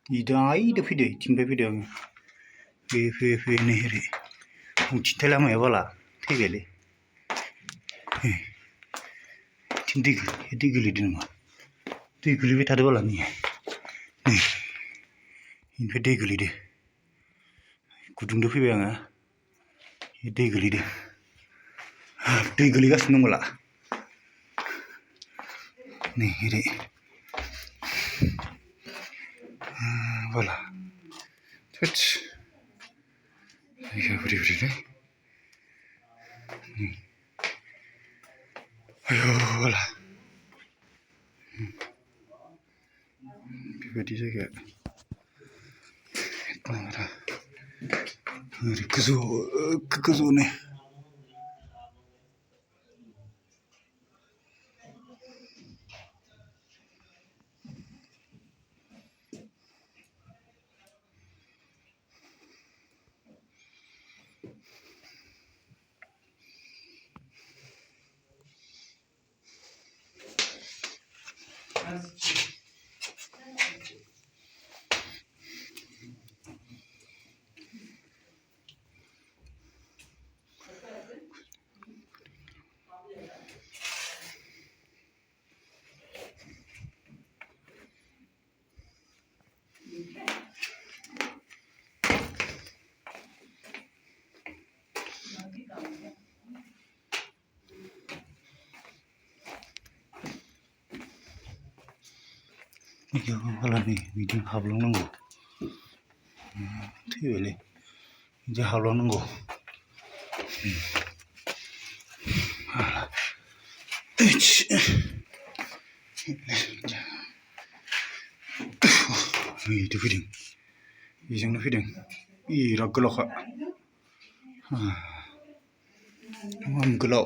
इदो फैदो इथिंनिफ्राय फैदो आङो फैयै फैयै नै ओरै उनथिंथाय लामाया बाला थैबायलै इथिं दै गोलैदों नामा दै गोलैबाय थादों बाला नै इनिफ्राय दै गोलैदो गुदुंदो फैबाय आङो दै गोलैदो दै गोलैगासिनो दं बाला नै ओरै बाला थोस जायगाया बोरै बोरैलै आयौ बाला बेबायदि जायगाया ओरै गोजौनो बाला नै बिदिनो हाबलांनांगौ थैबायलै बिदि हाबलांनांगौ बिदि फैदों बेजोंनो फैदों बिराद गोलावखा गोलाव